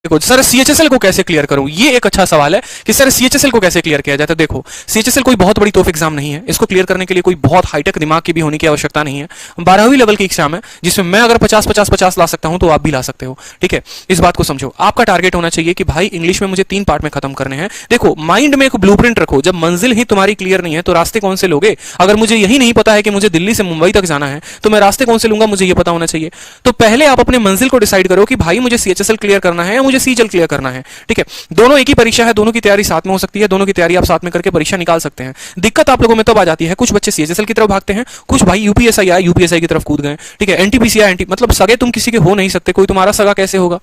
देखो sir CHSL को कैसे क्लियर करूं, ये एक अच्छा सवाल है कि सर सीएचएसएल को कैसे क्लियर किया जाता है। देखो सीएचएसएल कोई बहुत बड़ी तोफ एग्जाम नहीं है, इसको क्लियर करने के लिए कोई बहुत हाईटेक दिमाग की भी होने की आवश्यकता नहीं है। 12वीं लेवल की एग्जाम है जिसमें मैं अगर 50-50-50 ला सकता हूं तो आप भी ला सकते हो, ठीक है। इस बात को समझो, आपका टारगेट होना चाहिए कि भाई इंग्लिश में मुझे 3 पार्ट में खत्म करने हैं। देखो माइंड में एक ब्लूप्रिंट रखो, जब मंजिल ही तुम्हारी क्लियर नहीं है तो रास्ते कौन से लोगे। अगर मुझे यही नहीं पता है कि मुझे दिल्ली से मुंबई तक जाना है तो मैं रास्ते कौन से लूंगा, मुझे ये पता होना चाहिए। तो पहले आप अपने मंजिल को डिसाइड करो कि भाई मुझे सीएचएसएल क्लियर करना है या मुझे सीजीएल क्लियर करना है, ठीक है। दोनों एक ही परीक्षा है, दोनों की तैयारी साथ में हो सकती है, दोनों की तैयारी आप साथ में करके परीक्षा निकाल सकते हैं। दिक्कत आप लोगों में तब आ जाती है, कुछ बच्चे सीएचएसएल की तरफ भागते हैं, कुछ भाई यूपीएसआई आया यूपीएसआई की तरफ कूद गए, ठीक है। एनटीपीसी आया मतलब सगे तुम किसी के हो नहीं सकते, कोई तुम्हारा सगा कैसे होगा।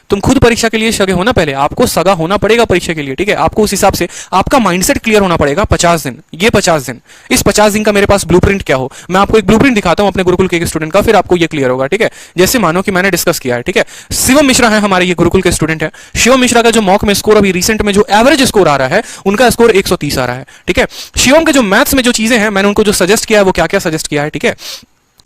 तुम खुद परीक्षा के लिए सगे होना, पहले आपको सगा होना पड़ेगा परीक्षा के लिए, ठीक है। आपको उस हिसाब से आपका माइंडसेट क्लियर होना पड़ेगा। 50 दिन, ये 50 दिन, इस 50 दिन का मेरे पास ब्लूप्रिंट क्या हो, मैं आपको एक ब्लूप्रिंट दिखाता हूं अपने गुरुकुल के एक स्टूडेंट का, फिर आपको ये क्लियर होगा, ठीक है। जैसे मानो कि मैंने डिस्कस किया है, ठीक है। शिवम मिश्रा है हमारे ये गुरुकुल के स्टूडेंट है। शिवम मिश्रा का जो मॉक में स्कोर अभी रिसेंट में जो एवरेज स्कोर आ रहा है, उनका स्कोर 130 आ रहा है, ठीक है। शिवम के जो मैथ्स में जो चीजें हैं, मैंने उनको जो सजेस्ट किया है वो क्या क्या सजेस्ट किया है, ठीक है।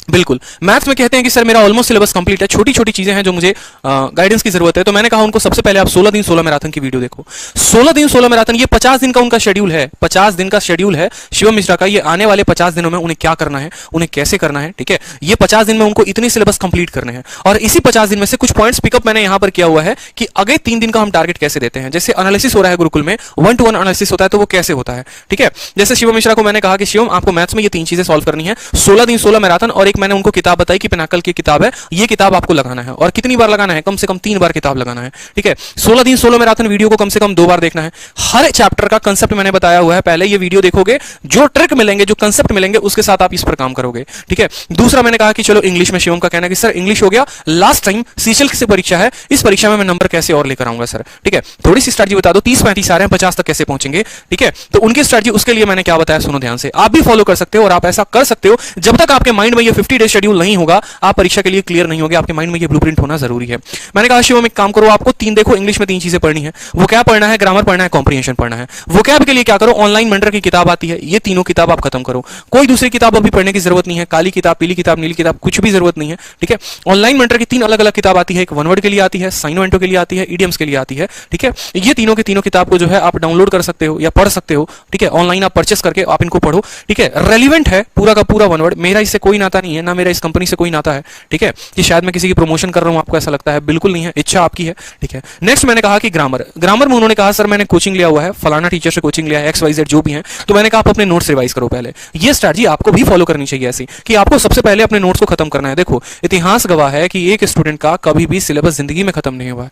बिल्कुल मैथ्स में कहते हैं कि सर मेरा ऑलमोस्ट सिलेबस कंप्लीट है, छोटी छोटी चीजें हैं जो मुझे गाइडेंस की जरूरत है। तो मैंने कहा उनको सबसे पहले आप 16 दिन 16 मैराथन की वीडियो देखो। 16 दिन 16 मैराथन, ये 50 दिन का उनका शेड्यूल है, 50 दिन का शेड्यूल है शिवम मिश्रा का। ये आने वाले 50 दिनों में उन्हें क्या करना है, उन्हें कैसे करना है, ठीक है। ये 50 दिन में उनको इतनी सिलेबस कंप्लीट करने हैं और इसी 50 दिन में से कुछ पॉइंट्स पिकअप मैंने यहां पर किया हुआ है कि अगले 3 दिन का हम टारगेट कैसे देते हैं। जैसे एनालिसिस हो रहा है गुरुकुल में, 1-to-1 एनालिसिस होता है, तो वो कैसे होता है, ठीक है। जैसे शिवम मिश्रा को मैंने कहा कि शिवम आपको मैथ्स में ये 3 चीजें सॉल्व करनी है, 16 दिन 16 मैराथन, और एक मैंने उनको किताब बताई कि पिनाकल की किताब है, ये किताब आपको लगाना है। और कितनी बार लगाना है, कम से कम 3 बार किताब लगाना है, ठीक है। 16 दिन 16 मैराथन वीडियो को कम से कम 2 बार देखना है। हर चैप्टर का कंसेप्ट मैंने बताया हुआ है, पहले ये वीडियो देखोगे, जो ट्रिक मिलेंगे, जो कंसेप्ट मिलेंगे, उसके साथ आप इस पर काम करोगे, ठीक है। दूसरा मैंने कहा कि चलो इंग्लिश में शिवम का कहना है कि सर इंग्लिश हो गया, लास्ट टाइम सीजीएल से परीक्षा है, इस परीक्षा में मैं नंबर कैसे और लेकर आऊंगा सर, ठीक है। थोड़ी सी स्ट्रेटजी बता दो, 30-35 आ रहे हैं, 50 तक कैसे पहुंचेंगे, ठीक है। तो उनकी स्ट्रेटजी, उसके लिए मैंने क्या बताया सुनो ध्यान से, आप भी फॉलो कर सकते हो और आप ऐसा कर सकते हो। जब तक आपके माइंड में ये 50 डे शेड्यूल नहीं होगा, आप परीक्षा के लिए क्लियर नहीं होगे, आपके माइंड में ये ब्लूप्रिंट होना जरूरी है। मैंने कहा शिवम एक काम करो, आपको 3 देखो इंग्लिश में 3 चीजें पढ़नी है। वो क्या पढ़ना है, ग्रामर पढ़ना है, कॉम्प्रिहेंशन पढ़ना है। वो क्या के लिए क्या करो, ऑनलाइन मेंटर की किताब आती है, ये तीनों किताब आप खत्म करो। कोई दूसरी किताब अभी पढ़ने की जरूरत नहीं है, काली किताब, पीली किताब, नीली किताब, कुछ भी जरूरत नहीं है, ठीक है। ऑनलाइन मेंटर की 3 अलग अलग किताब आती है, एक वन वर्ड के लिए आती है, साइन वेंटो के लिए आती है, इडियम्स के लिए आती है, ठीक है। ये तीनों के तीनों किताब को जो है आप डाउनलोड कर सकते हो या पढ़ सकते हो, ठीक है। ऑनलाइन आप परचेस करके आप इनको पढ़ो, ठीक है। रेलिवेंट है पूरा का पूरा वन वर्ड, मेरा इससे कोई नाता नहीं है, ना मेरा इस कंपनी से कोई नाता है, ठीक है। कि शायद मैं किसी की प्रमोशन कर रहा हूं, आपको ऐसा लगता है, बिल्कुल नहीं है, इच्छा आपकी है, ठीक है। नेक्स्ट मैंने कहा कि ग्रामर में उन्होंने कहा सर मैंने कोचिंग लिया हुआ है, फलाना टीचर से कोचिंग लिया है, XYZ जो भी है, तो मैंने कहा आप अपने नोट्स रिवाइज करो पहले। ये स्ट्रेटजी आपको भी फॉलो करनी चाहिए ऐसी कि आपको सबसे पहले अपने नोट्स को खत्म करना है। देखो इतिहास गवाह है कि एक स्टूडेंट का कभी भी सिलेबस जिंदगी में खत्म नहीं हुआ है।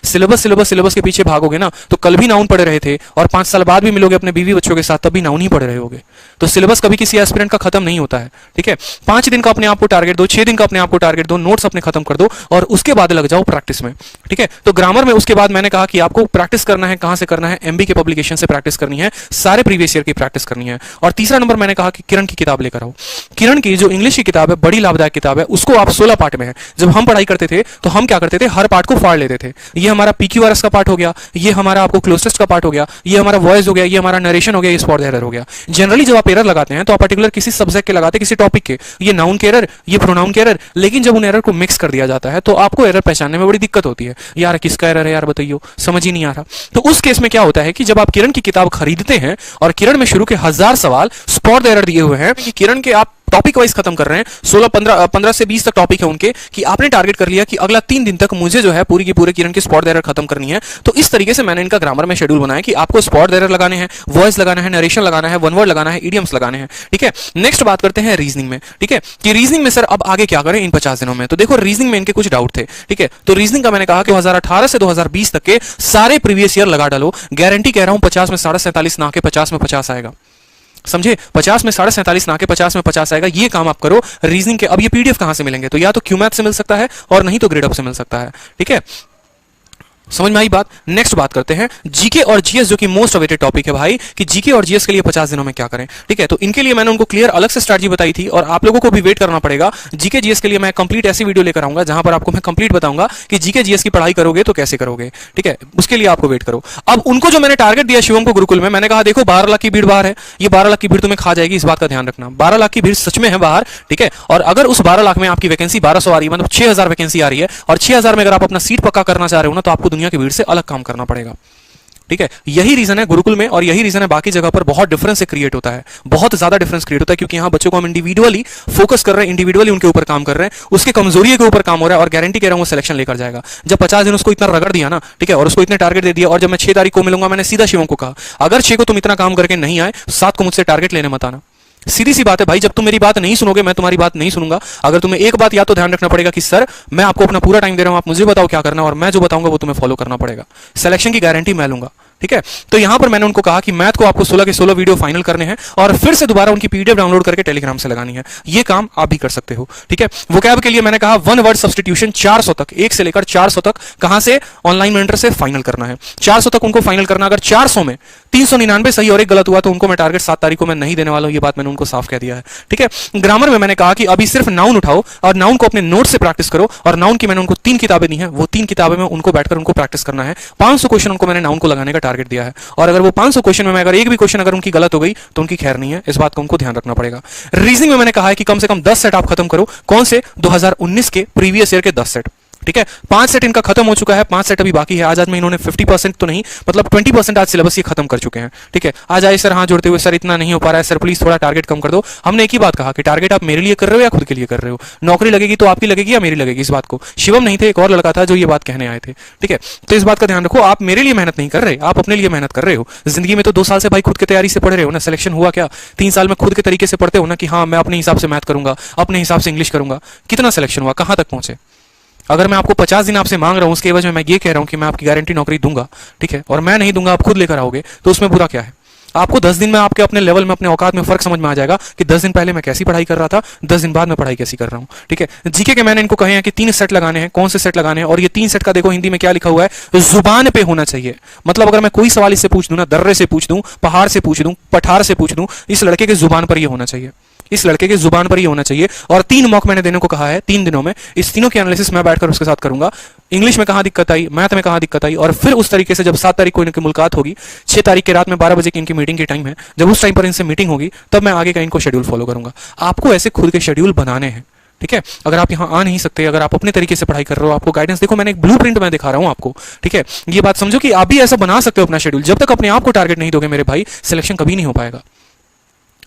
सिलेबस के पीछे भागोगे ना तो कल भी नाउन पढ़े रहे थे और 5 साल बाद भी मिलोगे अपने बीवी बच्चों के साथ, तब भी नाउन ही पढ़े रहे होगे। तो सिलेबस कभी किसी एस्पिरेंट का खत्म नहीं होता है, ठीक है। 5 दिन का अपने आप को टारगेट दो, 6 दिन का अपने आप को टारगेट दो, नोट्स अपने खत्म कर दो और उसके बाद लग जाओ प्रैक्टिस में, ठीक है। तो ग्रामर में उसके बाद मैंने कहा कि आपको प्रैक्टिस करना है, कहां से करना है, MB के पब्लिकेशन से प्रैक्टिस करनी है, सारे प्रीवियस ईयर की प्रैक्टिस करनी है। और तीसरा नंबर मैंने कहा कि किरण की किताब लेकर आओ। किरण की जो इंग्लिश की किताब है, बड़ी लाभदायक किताब है, उसको आप 16 पार्ट में है। जब हम पढ़ाई करते थे तो हम क्या करते थे, हर पार्ट को फाड़ लेते थे। ये हमारा PQRS का पार्ट हो गया, ये हमारा आपको क्लोज टेस्ट का पार्ट हो गया, ये हमारा वॉइस हो गया, ये हमारा नरेशन हो गया, ये स्पॉट एरर हो गया। जनरली जब आप एरर लगाते हैं तो आप पर्टिकुलर किसी सब्जेक्ट के लगाते हैं, किसी टॉपिक के, ये नाउन के एरर, ये प्रोनाउन के एरर, लेकिन जब उन एरर को मिक्स कर दिया जाता है तो आपको एरर पहचानने में बड़ी दिक्कत होती है। यार किसका एरर है यार बताइए, समझ ही नहीं आ रहा। तो उस केस में क्या होता है कि जब आप किरण की किताब खरीदते हैं और किरण में शुरू के 1000 सवाल स्पॉट एरर दिए हुए हैं कि किरण के आप टॉपिक वाइज खत्म कर रहे हैं, 15 से 20 तक टॉपिक है उनके, कि आपने टारगेट कर लिया कि अगला 3 दिन तक मुझे जो है पूरी की पूरे किरण की स्पॉट एरर खत्म करनी है। तो इस तरीके से मैंने इनका ग्रामर में शेड्यूल बनाया कि आपको स्पॉट एरर लगाने हैं, वॉइस लगाना है, नरेशन लगाना है, वन वर्ड लगाना है, इडियम्स लगाने हैं, ठीक है। नेक्स्ट बात करते हैं रीजनिंग में, ठीक है, कि रीजनिंग में सर अब आगे क्या करें इन 50 दिनों में। तो देखो रीजनिंग में इनके कुछ डाउट थे, ठीक है। तो रीजनिंग का मैंने कहा कि 2018 से 2020 तक के सारे प्रीवियस ईयर लगा डालो, गारंटी कह रहा हूं 50 में 47.5 ना के 50 में 50 आएगा, समझे। 50 में 47.5 ना के 50 में 50 आएगा। ये काम आप करो रीजनिंग के। अब ये PDF कहां से मिलेंगे, तो या तो क्यूमैथ से मिल सकता है और नहीं तो ग्रेड अप से मिल सकता है, ठीक है। समझ में आई बात। नेक्स्ट बात करते हैं जीके और जीएस, जो कि मोस्ट अवेटेड टॉपिक है भाई, कि जीके और जीएस के लिए 50 दिनों में क्या करें, ठीक है। तो इनके लिए मैंने उनको क्लियर अलग से स्ट्रेटजी बताई थी और आप लोगों को भी वेट करना पड़ेगा। जीके जीएस के लिए मैं कंप्लीट ऐसी वीडियो लेकर आऊंगा जहां पर आपको मैं कंप्लीट बताऊंगा कि जीके जीएस की पढ़ाई करोगे तो कैसे करोगे, ठीक है। उसके लिए आपको वेट करो। अब उनको जो मैंने टारगेट दिया शिवम को गुरुकुल में, मैंने कहा देखो 12 लाख की भीड़ बाहर है, ये 12 लाख की भीड़ तुम्हें खा जाएगी, इस बात का ध्यान रखना। 12 लाख की भीड़ सच में है बाहर, ठीक है। और अगर उस 12 लाख में आपकी वैकेंसी 1200 आ रही है, मतलब 6000 वैकेंसी आ रही है, और 6000 में अगर आप अपना सीट पक्का करना चाह रहे हो ना, तो आपको दुनिया की भीड़ से अलग काम करना पड़ेगा। ठीक है, यही रीजन है गुरुकुल में और यही रीजन है बाकी जगह पर बहुत डिफरेंस से क्रिएट होता है, बहुत ज्यादा डिफरेंस क्रिएट होता है, क्योंकि यहाँ बच्चों को हम इंडिविजुअली फोकस कर रहे हैं, इंडिविजुअली उनके ऊपर काम कर रहे हैं, उसके कमजोरी के ऊपर काम हो रहा है और गारंटी कह रहा हूं वो सिलेक्शन लेकर जाएगा। जब 50 दिन उसको इतना रगड़ दिया ना, ठीक है, और उसको इतने टारगेट दे दिया, और जब मैं 6 तारीख को मिलूंगा, मैंने सीधा शिवम को कहा अगर 6 को तुम इतना काम करके नहीं आए, 7 को मुझसे टारगेट लेने मत आना। सीधी सी बात है भाई, जब तुम मेरी बात नहीं सुनोगे मैं तुम्हारी बात नहीं सुनूंगा। अगर तुम्हें एक बात या तो ध्यान रखना पड़ेगा कि सर मैं आपको अपना पूरा टाइम दे रहा हूं, आप मुझे बताओ क्या करना है और मैं जो बताऊंगा वो तुम्हें फॉलो करना पड़ेगा। सिलेक्शन की गारंटी मैं लूंगा। ठीक है, तो यहां पर मैंने उनको कहा कि मैथ को आपको 16 के 16 वीडियो फाइनल करने हैं और फिर से दोबारा उनकी पीडीएफ डाउनलोड करके टेलीग्राम से लगानी है। ये काम आप भी कर सकते हो। ठीक है, वोकैब के लिए मैंने कहा 1 वर्ड सब्स्टिट्यूशन 400 तक, 1 से लेकर 400 तक कहां से, ऑनलाइन मेंटर से फाइनल करना है। 400 तक उनको फाइनल करना। अगर 400 में 399 सही और एक गलत हुआ तो उनको मैं टारगेट 7 तारीख को मैं नहीं देने वाला हूं, ये बात मैंने उनको साफ कह दिया है। ठीक है, ग्रामर में मैंने कहा कि अभी सिर्फ नाउन उठाओ और नाउन को अपने नोट से प्रैक्टिस करो, और नाउन की मैंने उनको 3 किताबें दी हैं, वो 3 किताबें में उनको बैठकर उनको प्रैक्टिस करना है। 500 क्वेश्चन उनको मैंने नाउन को लगाने का टारगेट दिया है, और अगर वो 500 क्वेश्चन में अगर एक भी क्वेश्चन अगर उनकी गलत हो गई तो उनकी खैर नहीं है, इस बात को उनको ध्यान रखना पड़ेगा। रीजनिंग में मैंने कहा है कि कम से कम 10 सेट आप खत्म करो। कौन से, 2019 के प्रीवियस ईयर के 10 सेट। ठीक है, 5 सेट इनका खत्म हो चुका है, 5 सेट अभी बाकी है। आज में इन्होंने 50% तो नहीं, मतलब 20% आज सिलेबस ये खत्म कर चुके हैं। ठीक है, आज आए सर हाथ जोड़ते हुए, सर इतना नहीं हो पा रहा है सर, प्लीज थोड़ा टारगेट कम कर दो। हमने एक ही बात कहा कि टारगेट आप मेरे लिए कर रहे हो या खुद के लिए कर रहे हो। नौकरी लगेगी तो आपकी लगेगी या मेरी लगेगी, इस बात को, शिवम नहीं थे, एक और लड़का था जो ये बात कहने आए थे। ठीक है, तो इस बात का ध्यान रखो, आप मेरे लिए मेहनत नहीं कर रहे, आप अपने लिए मेहनत कर रहे हो। जिंदगी में तो 2 साल से भाई खुद की तैयारी से पढ़ रहे हो ना, सिलेक्शन हुआ क्या? 3 साल में खुद के तरीके से पढ़ते हो ना कि हाँ मैं अपने हिसाब से मैथ करूंगा, अपने हिसाब से इंग्लिश करूंगा। कितना सिलेक्शन हुआ, कहां तक पहुंचे? अगर मैं आपको 50 दिन आपसे मांग रहा हूं, उसके एवज में मैं ये कह रहा हूं कि मैं आपकी गारंटी नौकरी दूंगा, ठीक है, और मैं नहीं दूंगा, आप खुद लेकर आओगे, तो उसमें बुरा क्या है? आपको 10 दिन में आपके अपने लेवल में, अपने औकात में फर्क समझ में आ जाएगा कि 10 दिन पहले मैं कैसी पढ़ाई कर रहा था, 10 दिन बाद मैं पढ़ाई कैसी कर रहा हूं। ठीक है, जीके के मैंने इनको कहे हैं कि 3 सेट लगाने हैं। कौन से सेट लगाने हैं? और ये 3 सेट का देखो हिंदी में क्या लिखा हुआ है, जुबान पे होना चाहिए। मतलब अगर मैं कोई सवाल इससे पूछ दूं ना, दर्रे से पूछ दूं, पहाड़ से पूछ दूं, पठार से पूछ दूं, इस लड़के के जुबान पर ये होना चाहिए, इस लड़के के जुबान पर ही होना चाहिए। और 3 मॉक मैंने देने को कहा है 3 दिनों में, इस तीनों की एनालिसिस मैं बैठकर उसके साथ करूंगा। इंग्लिश में कहां दिक्कत आई, मैथ में कहां दिक्कत आई, और फिर उस तरीके से जब 7 तारीख को इनकी मुलाकात होगी, 6 तारीख के रात में 12 बजे की इनकी मीटिंग की टाइम है, जब उस टाइम पर इनसे मीटिंग होगी तब मैं आगे का इनको शेड्यूल फॉलो करूंगा। आपको ऐसे खुद के शेड्यूल बनाने हैं। ठीक है, अगर आप यहां आ नहीं सकते, अगर आप अपने तरीके से पढ़ाई कर रहे हो, आपको गाइडेंस, देखो मैंने एक ब्लूप्रिंट मैं दिखा रहा हूं आपको। ठीक है, ये बात समझो कि आप भी ऐसा बना सकते हो अपना शेड्यूल। जब तक अपने आप को टारगेट नहीं दोगे मेरे भाई, सिलेक्शन कभी नहीं हो पाएगा।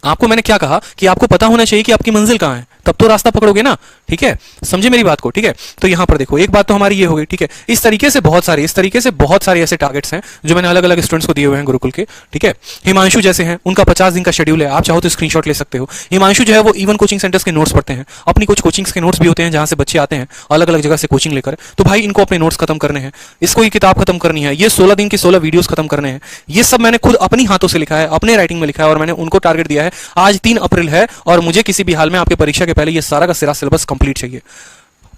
आपको मैंने क्या कहा कि आपको पता होना चाहिए कि आपकी मंजिल कहां है, तब तो रास्ता पकड़ोगे ना। ठीक है, समझे मेरी बात को। ठीक है, तो यहां पर देखो एक बात तो हमारी ये हो गई। ठीक है, इस तरीके से बहुत सारे ऐसे टारगेट्स हैं जो मैंने अलग अलग स्टूडेंट्स को दिए हुए हैं गुरुकुल के। ठीक है, हिमांशु जैसे हैं, उनका 50 दिन का शेड्यूल है, आप चाहो तो स्क्रीनशॉट ले सकते हो। हिमांशु जो है वो इवन कोचिंग सेंटर्स के नोट्स पढ़ते हैं, अपनी कुछ कोचिंग्स के नोट्स भी होते हैं जहां से बच्चे आते हैं अलग अलग जगह से कोचिंग लेकर। तो भाई इनको अपने नोट्स खत्म करने हैं, इसको ये किताब खत्म करनी है, ये 16 दिन की 16 वीडियोस खत्म करने हैं। ये सब मैंने खुद अपनी हाथों से लिखा है, अपने राइटिंग में लिखा है, और मैंने उनको टारगेट दिया है। आज 3 अप्रैल है और मुझे किसी भी हाल में आपके परीक्षा के पहले ये सारा का सारा सिलेबस कंप्लीट चाहिए।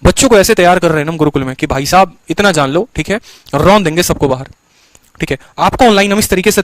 बच्चों को ऐसे तैयार कर रहे हैं हम गुरुकुल में कि भाई साहब इतना जान लो, ठीक है, रौन देंगे सबको बाहर। ठीक है, आपको ऑनलाइन हम इस तरीके से